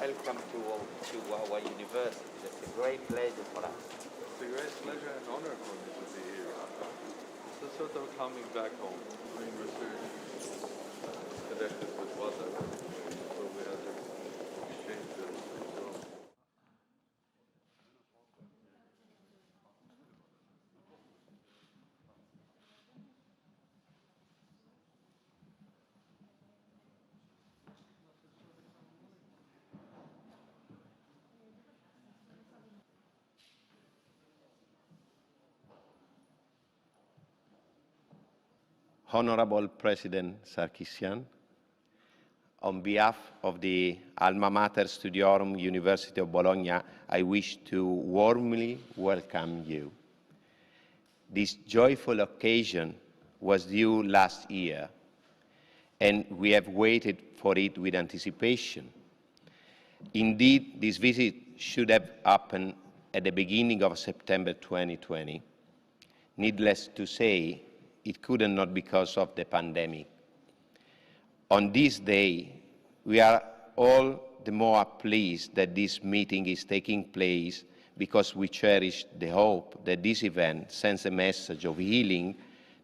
welcome to our university. It's a great pleasure for us. It's a great pleasure and honor for me to be here. It's a sort of coming back home. Doing research connected with water. So we had to exchange this. Honorable President Sarkissian, on behalf of the Alma Mater Studiorum University of Bologna, I wish to warmly welcome you. This joyful occasion was due last year, and we have waited for it with anticipation. Indeed, this visit should have happened at the beginning of September 2020. Needless to say, it couldn't not because of the pandemic. On this day, we are all the more pleased that this meeting is taking place because we cherish the hope that this event sends a message of healing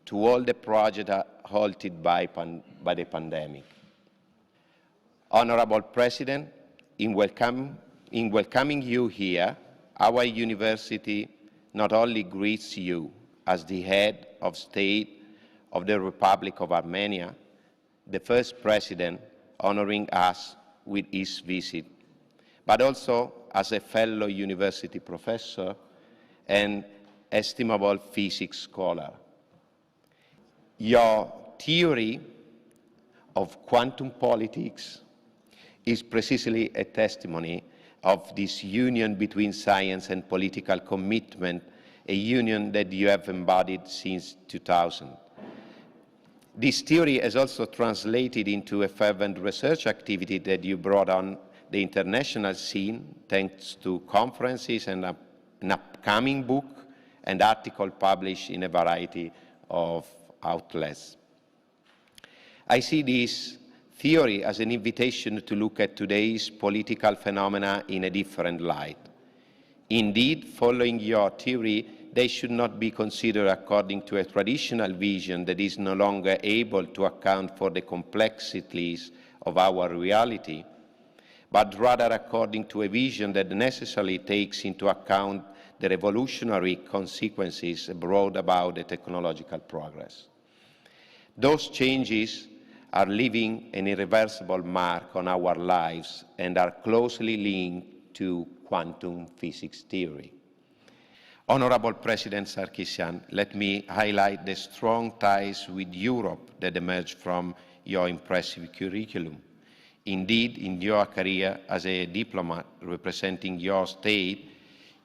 to all the projects halted by the pandemic. Honorable President, in welcoming you here, our university not only greets you as the head of state of the Republic of Armenia, the first president honoring us with his visit, but also as a fellow university professor and estimable physics scholar. Your theory of quantum politics is precisely a testimony of this union between science and political commitment, a union that you have embodied since 2000. This theory has also translated into a fervent research activity that you brought on the international scene thanks to conferences and an upcoming book and article published in a variety of outlets. I see this theory as an invitation to look at today's political phenomena in a different light. Indeed, following your theory, they should not be considered according to a traditional vision that is no longer able to account for the complexities of our reality, but rather according to a vision that necessarily takes into account the revolutionary consequences brought about the technological progress. Those changes are leaving an irreversible mark on our lives and are closely linked to quantum physics theory. Honorable President Sarkissian, let me highlight the strong ties with Europe that emerged from your impressive curriculum. Indeed, in your career as a diplomat representing your state,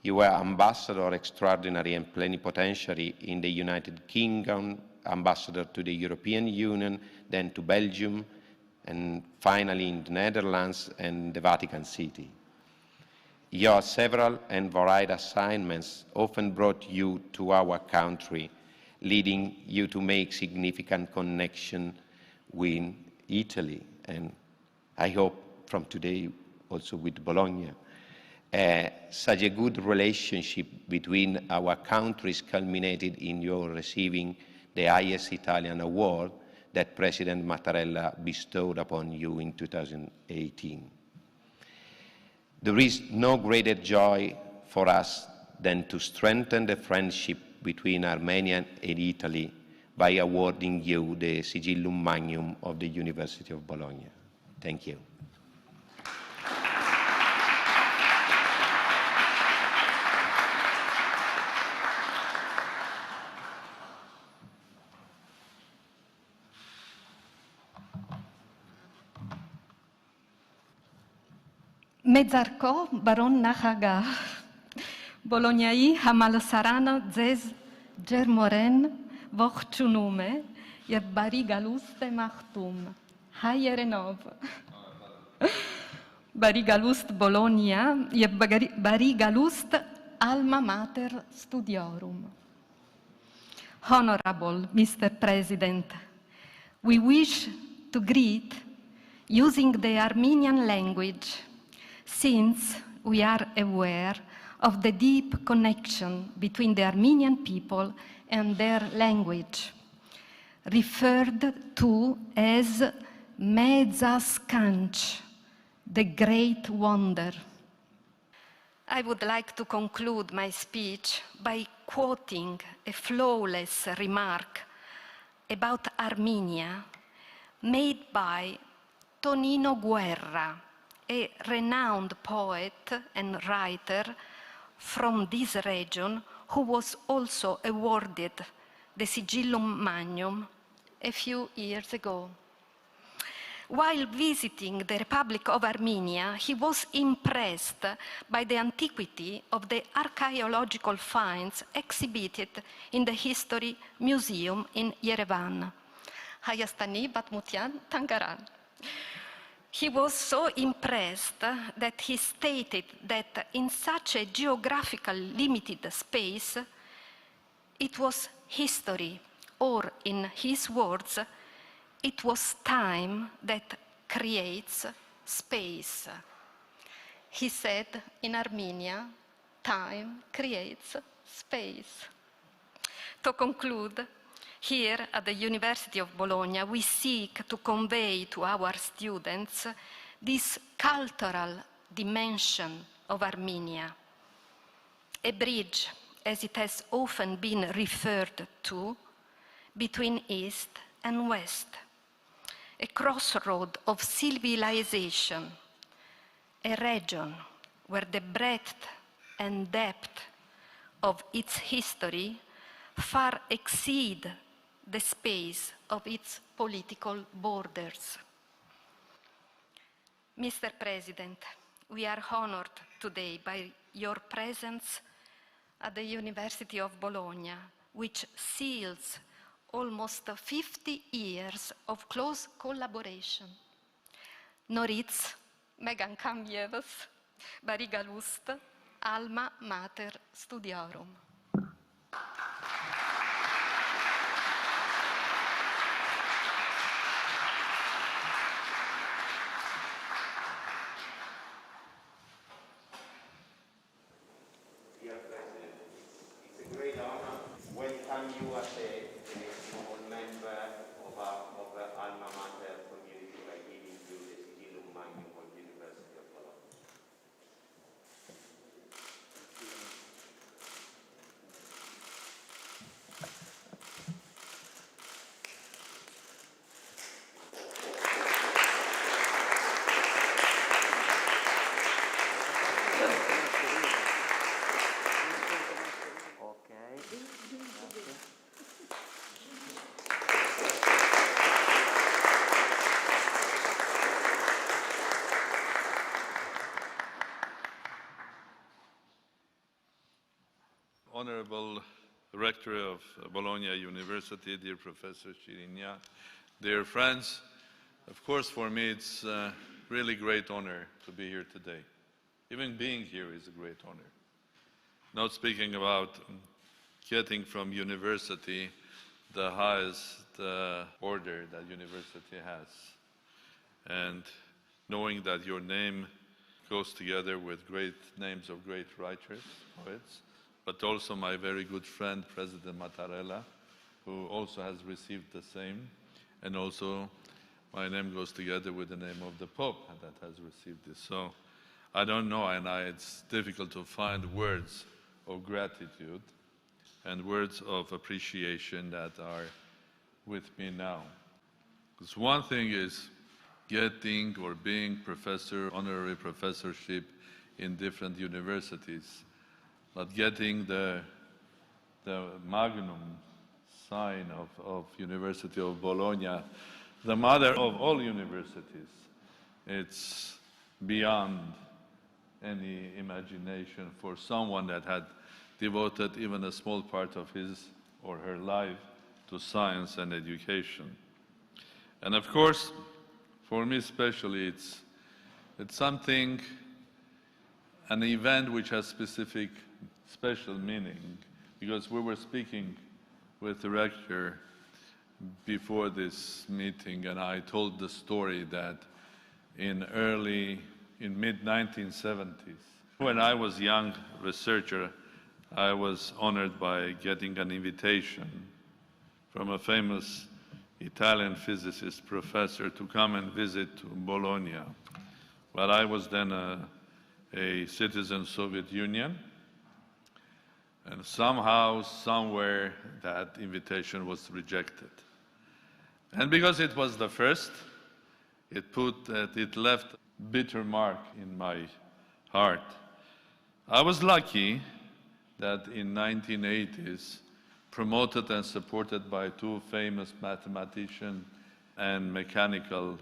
you were ambassador extraordinary and plenipotentiary in the United Kingdom, ambassador to the European Union, then to Belgium, and finally in the Netherlands and the Vatican City. Your several and varied assignments often brought you to our country, leading you to make significant connection with Italy, and I hope from today also with Bologna. Such a good relationship between our countries culminated in your receiving the highest Italian award that President Mattarella bestowed upon you in 2018. There is no greater joy for us than to strengthen the friendship between Armenia and Italy by awarding you the Sigillum Magnum of the University of Bologna. Thank you. Մեծարկո բարոն նախագահ, Բոլոնիայի համալսարանը ձեզ ջերմորեն ողջունում է եւ բարի գալուստ է մաղթում հայերենով։ Բարի գալուստ Բոլոնիա եւ բարի գալուստ Alma Mater Studiorum. Honorable Mr. President, we wish to greet using the Armenian language since we are aware of the deep connection between the Armenian people and their language, referred to as Mezaskanch, the great wonder. I would like to conclude my speech by quoting a flawless remark about Armenia made by Tonino Guerra, a renowned poet and writer from this region who was also awarded the Sigillum Magnum a few years ago. While visiting the Republic of Armenia, he was impressed by the antiquity of the archaeological finds exhibited in the History Museum in Yerevan. Hayastani Batmutian Tangaran. He was so impressed that he stated that in such a geographically limited space, it was history, or in his words, it was time that creates space. He said in Armenia, time creates space. To conclude, here at the University of Bologna, we seek to convey to our students this cultural dimension of Armenia, a bridge, as it has often been referred to, between East and West, a crossroad of civilization, a region where the breadth and depth of its history far exceed the space of its political borders. Mr. President, we are honored today by your presence at the University of Bologna, which seals almost 50 years of close collaboration. Noritz, Megan Kamieves, Barigalust, Alma Mater Studiorum. Dear President, it's a great honor to welcome you as a member of Alma Mater community by giving you the Sigillum Magnum of University of Bologna. Honorable Rector of Bologna University, dear Professor Chirinia, dear friends, of course for me it's a really great honor to be here today. Even being here is a great honor. Not speaking about getting from university the highest order that university has, and knowing that your name goes together with great names of great writers, poets, but also my very good friend, President Mattarella, who also has received the same, and also my name goes together with the name of the Pope that has received this. So I don't know, and it's difficult to find words of gratitude and words of appreciation that are with me now. Because one thing is getting or being professor, honorary professorship in different universities, but getting the Magnum sign of University of Bologna, the mother of all universities, it's beyond any imagination for someone that had devoted even a small part of his or her life to science and education. And of course, for me especially, it's something, an event which has special meaning, because we were speaking with the rector before this meeting, and I told the story that in early in mid-1970s. When I was a young researcher, I was honored by getting an invitation from a famous Italian physicist professor to come and visit Bologna. Well, I was then a citizen of the Soviet Union, and somehow, somewhere, that invitation was rejected. And because it was the first, it left a bitter mark in my heart. I was lucky that in 1980s, promoted and supported by two famous mathematicians and mechanical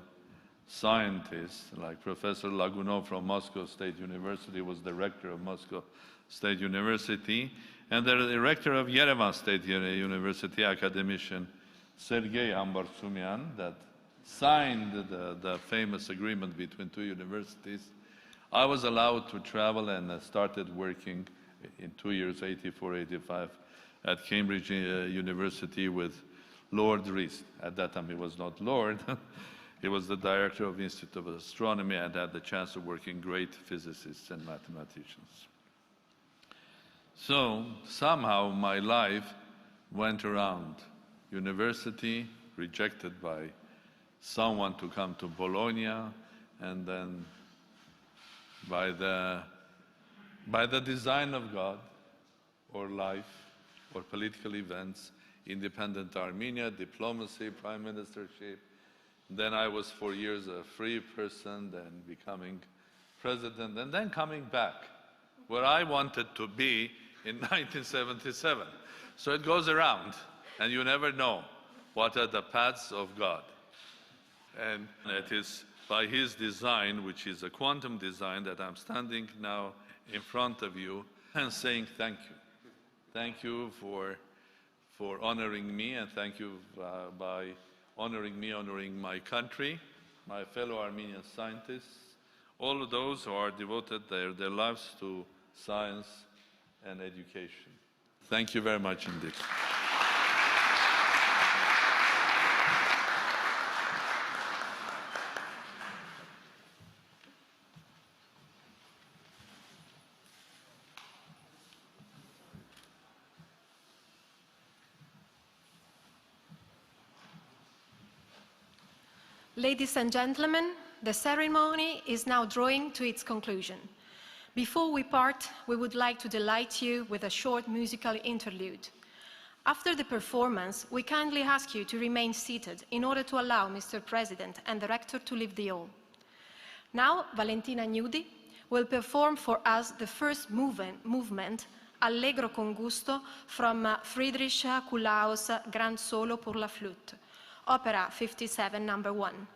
scientists, like Professor Lagunov from Moscow State University was the rector of Moscow State University, and the director of Yerevan State University, academician Sergei Ambartsumian, that signed the famous agreement between two universities. I was allowed to travel and started working in 2 years, 84, 85, at Cambridge University with Lord Rees. At that time, he was not Lord. He was the director of the Institute of Astronomy and had the chance of working with great physicists and mathematicians. So somehow my life went around. University, rejected by someone to come to Bologna, and then by the design of God, or life, or political events, independent Armenia, diplomacy, prime ministership. Then I was 4 years a free person, then becoming president, and then coming back where I wanted to be in 1977. So it goes around, and you never know what are the paths of God. And it is by His design, which is a quantum design, that I'm standing now in front of you and saying thank you. Thank you for honoring me, and thank you by honoring me, honoring my country, my fellow Armenian scientists, all of those who are devoted their lives to science and education. Thank you very much indeed. Ladies and gentlemen, the ceremony is now drawing to its conclusion. Before we part, we would like to delight you with a short musical interlude. After the performance, we kindly ask you to remain seated in order to allow Mr. President and the Rector to leave the hall. Now, Valentina Gnudi will perform for us the first movement, Allegro con gusto, from Friedrich Kuhlau's Grand Solo pour la Flûte, Opera 57, number 1.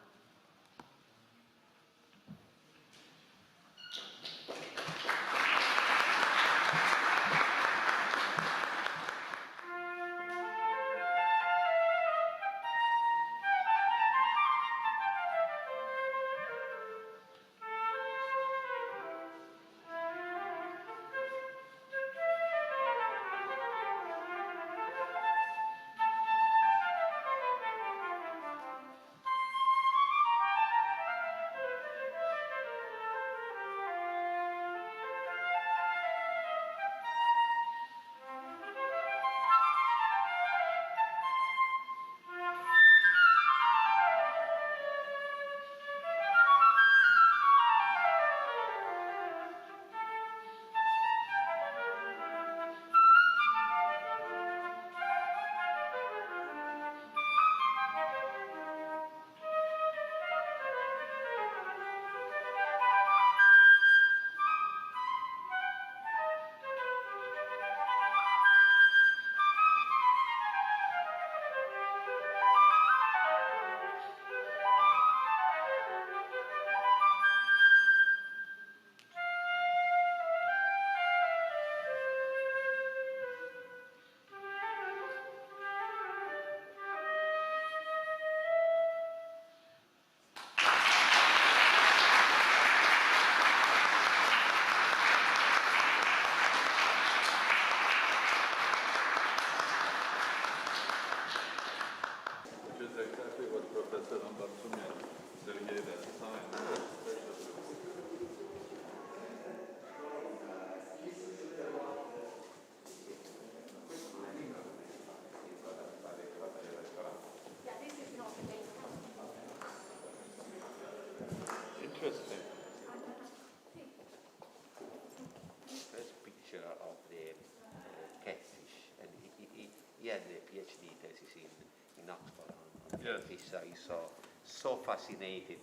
I saw, so fascinated.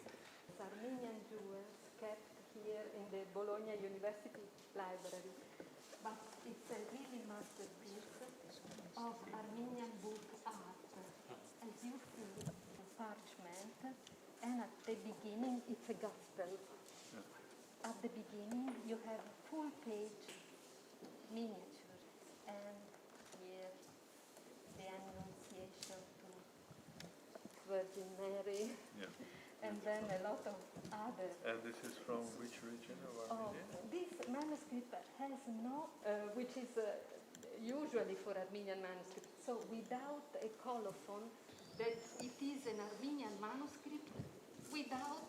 Armenian Jewels kept here in the Bologna University Library. But it's a really masterpiece of Armenian book art. As you see, the parchment, and at the beginning it's a gospel. At the beginning you have full-page miniature, and here the Annunciation to Virgin Mary, and then a lot of other. And this is from which region of Armenia? This manuscript has no, which is usually for Armenian manuscript, so without a colophon, that it is an Armenian manuscript without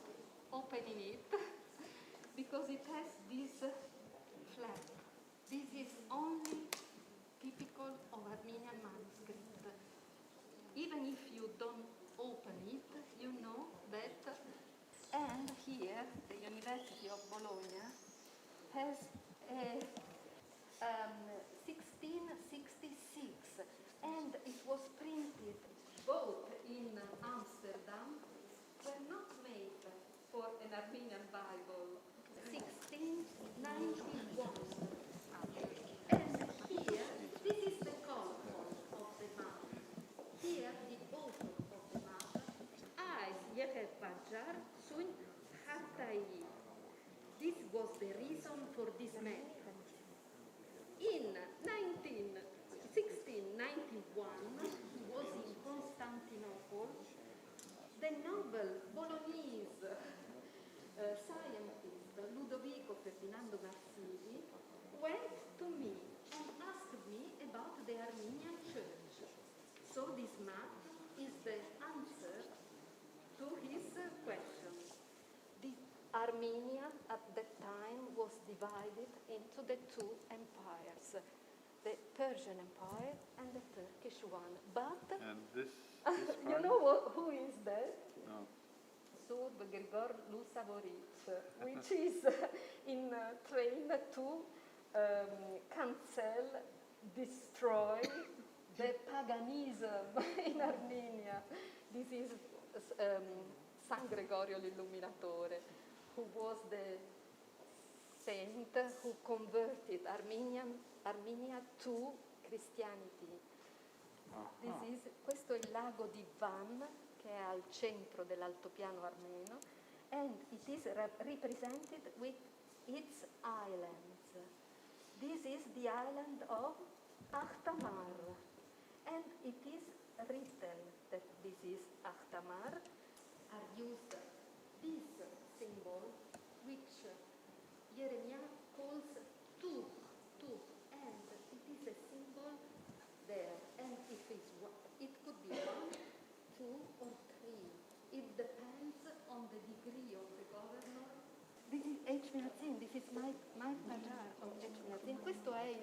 opening it, because it has this flap. This is only typical of Armenian manuscript. Even if you don't open it, you know that. And here, the University of Bologna has a 1666, and it was printed both in Amsterdam, were not made for an Armenian Bible, 1691. And here, this is the colophon of the map. Here, the author of the map, eyes Yeher Pajar Sun Hatai. This was the reason for this map. In 1691, he was in Constantinople. The noble Bolognese scientist Ludovico Ferdinando Marsili went to me and asked me about the Armenian Church. So this map is the answer to his question. The Armenia at that time was divided into the two empires, the Persian Empire and the Turkish one. But And this you know who is that? No. Surb Grigor Lusavorit, which is in train to cancel, destroy the paganism in Armenia. This is San Gregorio l'Illuminatore, who was the saint who converted Armenia to Christianity. Questo è il lago di Van, che è al centro dell'altopiano armeno, and it is represented with its islands. This is the island of Ahtamar, and it is written that this is Ahtamar. Are used this symbol, which Jeremiah calls Tuch, and it is a symbol there, and it could be 1, 2, or 3. It depends on the degree of the governor. This is H. Minazin, this is my Pajar of H. Minazin. Questo è